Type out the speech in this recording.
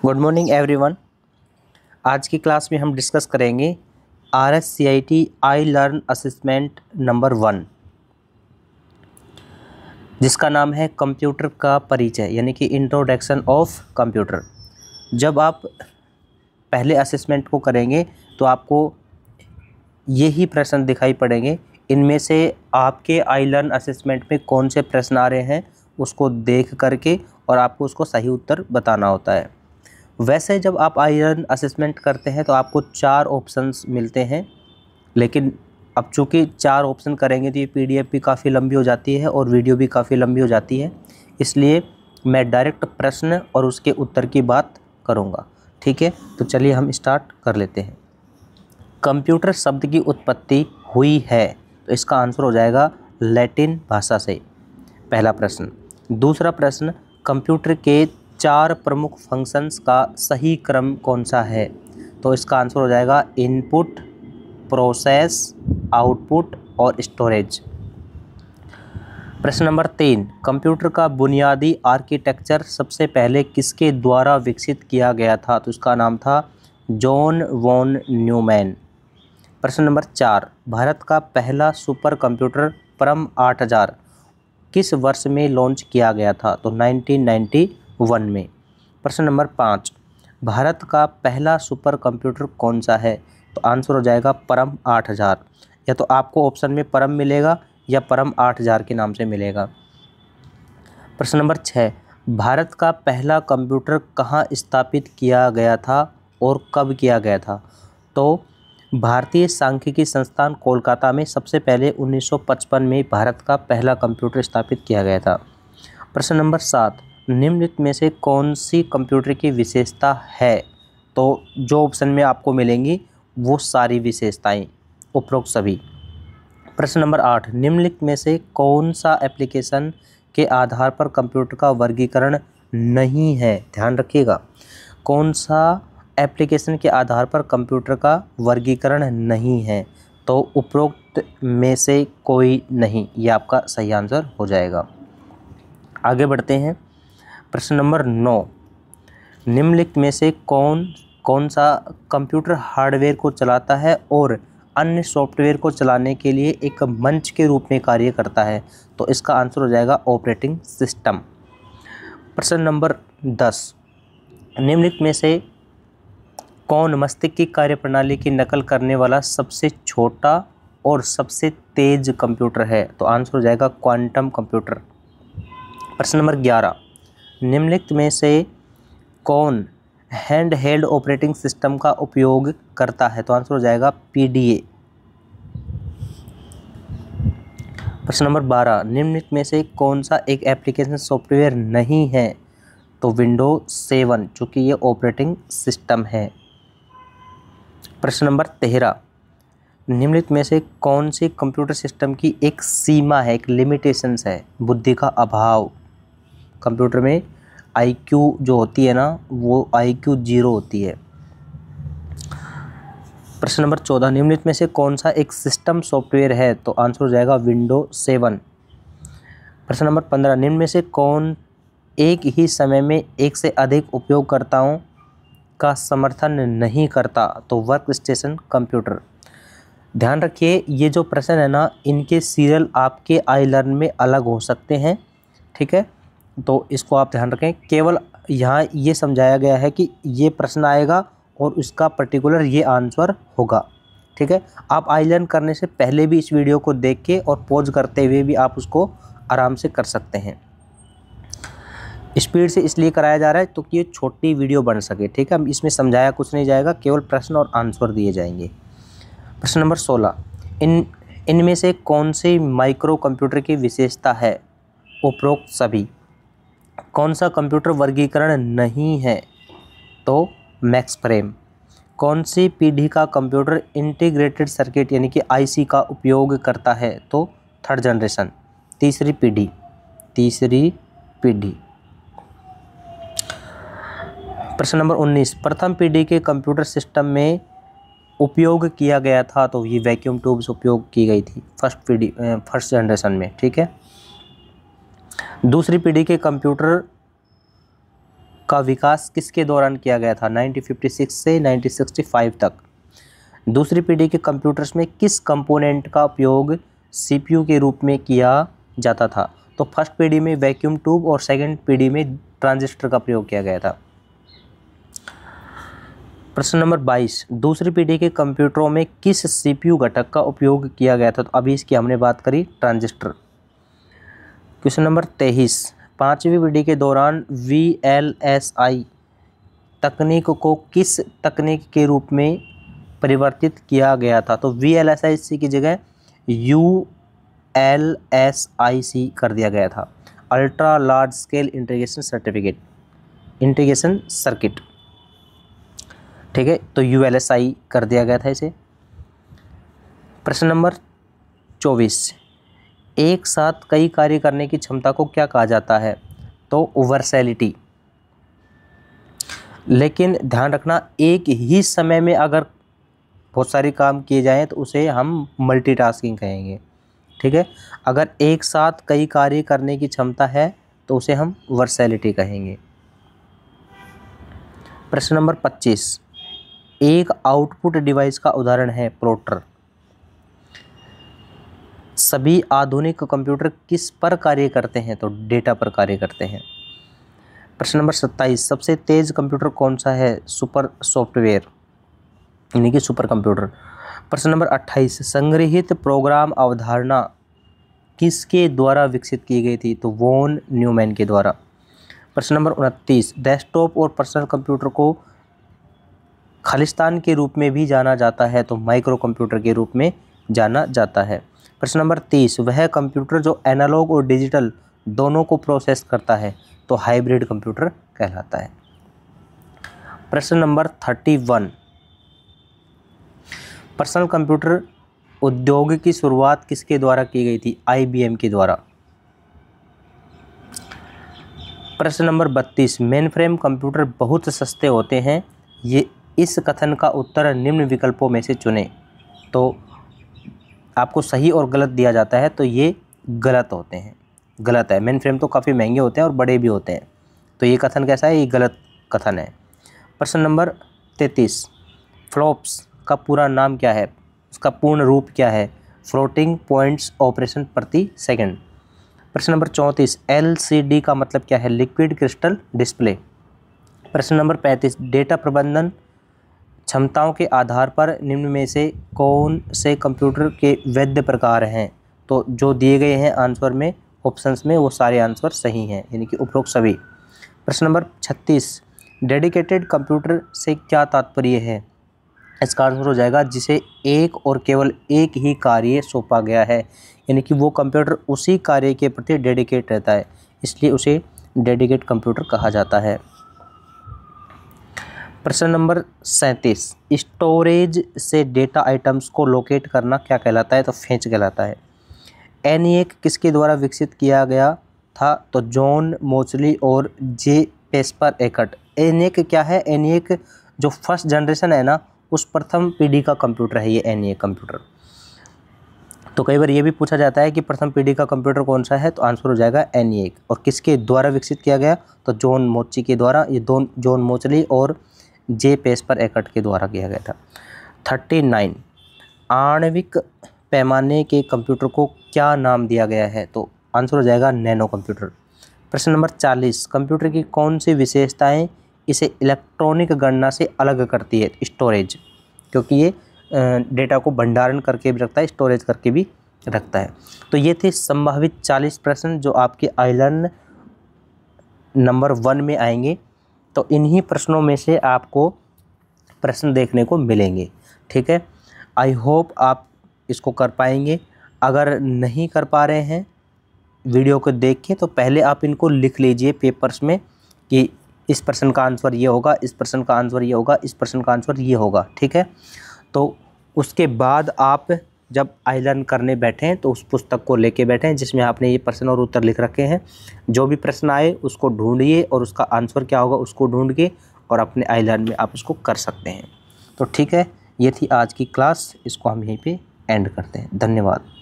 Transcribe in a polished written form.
Good morning everyone. आज की class में हम डिस्कस करेंगे RSCIT I learn assessment number 1, जिसका नाम है कंप्यूटर का परिचय यानी कि इंट्रोडक्शन ऑफ कंप्यूटर। जब आप पहले असेसमेंट को करेंगे तो आपको यही प्रश्न दिखाई पड़ेंगे। इनमें से आपके आई लर्न असेसमेंट में कौन से प्रश्न आ रहे हैं उसको देख करके और आपको उसको सही उत्तर बताना होता है। वैसे जब आप आई लर्न असेसमेंट करते हैं तो आपको 4 ऑप्शंस मिलते हैं, लेकिन अब चूँकि 4 ऑप्शन करेंगे तो ये PDF भी काफ़ी लंबी हो जाती है और वीडियो भी काफ़ी लंबी हो जाती है, इसलिए मैं डायरेक्ट प्रश्न और उसके उत्तर की बात करूँगा। ठीक है, तो चलिए हम स्टार्ट कर लेते हैं। कंप्यूटर शब्द की उत्पत्ति हुई है, तो इसका आंसर हो जाएगा लैटिन भाषा से, पहला प्रश्न। दूसरा प्रश्न, कंप्यूटर के 4 प्रमुख फंक्शंस का सही क्रम कौन सा है, तो इसका आंसर हो जाएगा इनपुट, प्रोसेस, आउटपुट और स्टोरेज। प्रश्न नंबर 3, कंप्यूटर का बुनियादी आर्किटेक्चर सबसे पहले किसके द्वारा विकसित किया गया था, तो इसका नाम था जॉन वॉन न्यूमैन। प्रश्न नंबर 4, भारत का पहला सुपर कंप्यूटर परम 8000 किस वर्ष में लॉन्च किया गया था, तो 1991 में। प्रश्न नंबर 5, भारत का पहला सुपर कंप्यूटर कौन सा है, तो आंसर हो जाएगा परम 8000। या तो आपको ऑप्शन में परम मिलेगा या परम 8000 के नाम से मिलेगा। प्रश्न नंबर 6, भारत का पहला कंप्यूटर कहाँ स्थापित किया गया था और कब किया गया था, तो भारतीय सांख्यिकी संस्थान कोलकाता में सबसे पहले 1955 में भारत का पहला कंप्यूटर स्थापित किया गया था। प्रश्न नंबर 7, निम्नलिखित में से कौन सी कंप्यूटर की विशेषता है, तो जो ऑप्शन में आपको मिलेंगी वो सारी विशेषताएं, उपरोक्त सभी। प्रश्न नंबर 8, निम्नलिखित में से कौन सा एप्लीकेशन के आधार पर कंप्यूटर का वर्गीकरण नहीं है, ध्यान रखिएगा, कौन सा एप्लीकेशन के आधार पर कंप्यूटर का वर्गीकरण नहीं है, तो उपरोक्त में से कोई नहीं, ये आपका सही आंसर हो जाएगा। आगे बढ़ते हैं। प्रश्न नंबर 9, निम्नलिखित में से कौन सा कंप्यूटर हार्डवेयर को चलाता है और अन्य सॉफ्टवेयर को चलाने के लिए एक मंच के रूप में कार्य करता है, तो इसका आंसर हो जाएगा ऑपरेटिंग सिस्टम। प्रश्न नंबर 10, निम्नलिखित में से कौन मस्तिष्क की कार्यप्रणाली की नकल करने वाला सबसे छोटा और सबसे तेज कंप्यूटर है, तो आंसर हो जाएगा क्वांटम कंप्यूटर। प्रश्न नंबर 11, निम्नलिखित में से कौन हैंड हेल्ड ऑपरेटिंग सिस्टम का उपयोग करता है, तो आंसर हो जाएगा PDA। प्रश्न नंबर 12, निम्नलिखित में से कौन सा एक एप्लीकेशन सॉफ्टवेयर नहीं है, तो विंडोज 7, चूँकि ये ऑपरेटिंग सिस्टम है। प्रश्न नंबर 13, निम्नलिखित में से कौन सी कंप्यूटर सिस्टम की एक सीमा है, एक लिमिटेशंस है, बुद्धि का अभाव। कंप्यूटर में IQ जो होती है ना, वो IQ 0 होती है। प्रश्न नंबर 14, निम्नलिखित में से कौन सा एक सिस्टम सॉफ्टवेयर है, तो आंसर हो जाएगा विंडोज 7। प्रश्न नंबर 15, निम्न में से कौन एक ही समय में एक से अधिक उपयोगकर्ताओं का समर्थन नहीं करता, तो वर्क स्टेशन कंप्यूटर। ध्यान रखिए, ये जो प्रश्न है ना, इनके सीरियल आपके आई लर्न में अलग हो सकते हैं, ठीक है, तो इसको आप ध्यान रखें। केवल यहाँ ये समझाया गया है कि ये प्रश्न आएगा और उसका पर्टिकुलर ये आंसर होगा, ठीक है। आप आई लर्न करने से पहले भी इस वीडियो को देख के और पॉज करते हुए भी आप उसको आराम से कर सकते हैं। स्पीड से इसलिए कराया जा रहा है तो कि ये छोटी वीडियो बन सके, ठीक है। इसमें समझाया कुछ नहीं जाएगा, केवल प्रश्न और आंसर दिए जाएंगे। प्रश्न नंबर 16, इनमें से कौन से माइक्रो कंप्यूटर की विशेषता है, उपरोक्त सभी। कौन सा कंप्यूटर वर्गीकरण नहीं है, तो मैक्स फ्रेम। कौन सी पीढ़ी का कंप्यूटर इंटीग्रेटेड सर्किट यानी कि IC का उपयोग करता है, तो 3rd जनरेशन, तीसरी पीढ़ी। प्रश्न नंबर 19, प्रथम पीढ़ी के कंप्यूटर सिस्टम में उपयोग किया गया था, तो ये वैक्यूम ट्यूब्स उपयोग की गई थी फर्स्ट जनरेशन में, ठीक है। दूसरी पीढ़ी के कंप्यूटर का विकास किसके दौरान किया गया था? 1956 से 1965 तक। दूसरी पीढ़ी के कंप्यूटर्स में किस कंपोनेंट का उपयोग सीपीयू के रूप में किया जाता था? तो फर्स्ट पीढ़ी में वैक्यूम ट्यूब और सेकंड पीढ़ी में ट्रांजिस्टर का प्रयोग किया गया था। प्रश्न नंबर 22, दूसरी पीढ़ी के कंप्यूटरों में किस सीपीयू घटक का उपयोग किया गया था? तो अभी इसकी हमने बात करी, ट्रांजिस्टर। क्वेश्चन नंबर 23, पांचवी पीढ़ी के दौरान VLSI तकनीक को किस तकनीक के रूप में परिवर्तित किया गया था? तो VLSI की जगह ULSIC कर दिया गया था, ultra large scale integration circuit. ठीक है, तो ULSI कर दिया गया था इसे। प्रश्न नंबर 24, एक साथ कई कार्य करने की क्षमता को क्या कहा जाता है? तो वर्सैलिटी। लेकिन ध्यान रखना, एक ही समय में अगर बहुत सारे काम किए जाएं तो उसे हम मल्टीटास्किंग कहेंगे। ठीक है, अगर एक साथ कई कार्य करने की क्षमता है तो उसे हम वर्सैलिटी कहेंगे। प्रश्न नंबर 25, एक आउटपुट डिवाइस का उदाहरण है प्लॉटर। सभी आधुनिक कंप्यूटर किस पर कार्य करते हैं? तो डेटा पर कार्य करते हैं। प्रश्न नंबर 27, सबसे तेज कंप्यूटर कौन सा है? सुपर सॉफ्टवेयर यानी कि सुपर कंप्यूटर। प्रश्न नंबर 28, संग्रहीत प्रोग्राम अवधारणा किसके द्वारा विकसित की गई थी? तो वॉन न्यूमैन के द्वारा। प्रश्न नंबर 29, डेस्कटॉप और पर्सनल कंप्यूटर को खालिस्तान के रूप में भी जाना जाता है, तो माइक्रो कंप्यूटर के रूप में जाना जाता है। प्रश्न नंबर 30, वह कंप्यूटर जो एनालॉग और डिजिटल दोनों को प्रोसेस करता है, तो हाइब्रिड कंप्यूटर कहलाता है। प्रश्न नंबर 31, पर्सनल कंप्यूटर उद्योग की शुरुआत किसके द्वारा की गई थी? IBM के द्वारा। प्रश्न नंबर 32, मेनफ्रेम कंप्यूटर बहुत सस्ते होते हैं, ये इस कथन का उत्तर निम्न विकल्पों में से चुनें। तो आपको सही और गलत दिया जाता है, तो ये गलत होते हैं, गलत है। मेनफ्रेम तो काफ़ी महंगे होते हैं और बड़े भी होते हैं, तो ये कथन कैसा है? ये गलत कथन है। प्रश्न नंबर 33, फ्लॉप्स का पूरा नाम क्या है? उसका पूर्ण रूप क्या है? फ्लोटिंग पॉइंट्स ऑपरेशन प्रति सेकंड। प्रश्न नंबर 34, LCD का मतलब क्या है? Liquid crystal display. प्रश्न नंबर 35, डेटा प्रबंधन क्षमताओं के आधार पर निम्न में से कौन से कंप्यूटर के वैध प्रकार हैं? तो जो दिए गए हैं आंसर में, ऑप्शंस में, वो सारे आंसर सही हैं, यानी कि उपरोक्त सभी। प्रश्न नंबर 36, डेडिकेटेड कंप्यूटर से क्या तात्पर्य है? इसका आंसर हो जाएगा जिसे एक और केवल एक ही कार्य सौंपा गया है, यानी कि वो कंप्यूटर उसी कार्य के प्रति डेडिकेट रहता है, इसलिए उसे डेडिकेट कंप्यूटर कहा जाता है। प्रश्न नंबर 37, स्टोरेज से डेटा आइटम्स को लोकेट करना क्या कहलाता है? तो फेच कहलाता है। ENIAC किसके द्वारा विकसित किया गया था? तो जॉन मोचली और जे पेस्पर एकट। ENIAC क्या है? ENIAC जो फर्स्ट जनरेशन है ना, उस प्रथम पीढ़ी का कंप्यूटर है ये ENIAC कंप्यूटर। तो कई बार ये भी पूछा जाता है कि प्रथम पीढ़ी का कंप्यूटर कौन सा है, तो आंसर हो जाएगा ENIAC। और किसके द्वारा विकसित किया गया? तो जॉन मोची के द्वारा, ये जॉन मोचली और जे पेस्पर एकट के द्वारा किया गया था। 39, आणविक पैमाने के कंप्यूटर को क्या नाम दिया गया है? तो आंसर हो जाएगा नैनो कंप्यूटर। प्रश्न नंबर 40, कंप्यूटर की कौन सी विशेषताएं इसे इलेक्ट्रॉनिक गणना से अलग करती है? स्टोरेज, क्योंकि ये डेटा को भंडारण करके भी रखता है, स्टोरेज करके भी रखता है। तो ये थे संभावित 40 प्रश्न जो आपके आइलर्न नंबर 1 में आएंगे। तो इन्हीं प्रश्नों में से आपको प्रश्न देखने को मिलेंगे। ठीक है, आई होप आप इसको कर पाएंगे। अगर नहीं कर पा रहे हैं वीडियो को देख के, तो पहले आप इनको लिख लीजिए पेपर्स में कि इस प्रश्न का आंसर ये होगा, इस प्रश्न का आंसर ये होगा, इस प्रश्न का आंसर ये होगा। ठीक है, तो उसके बाद आप जब आइलर्न करने बैठें तो उस पुस्तक को लेके बैठें जिसमें आपने ये प्रश्न और उत्तर लिख रखे हैं। जो भी प्रश्न आए उसको ढूंढिए और उसका आंसर क्या होगा उसको ढूंढ के और अपने आइलर्न में आप उसको कर सकते हैं। तो ठीक है, ये थी आज की क्लास, इसको हम यहीं पे एंड करते हैं। धन्यवाद।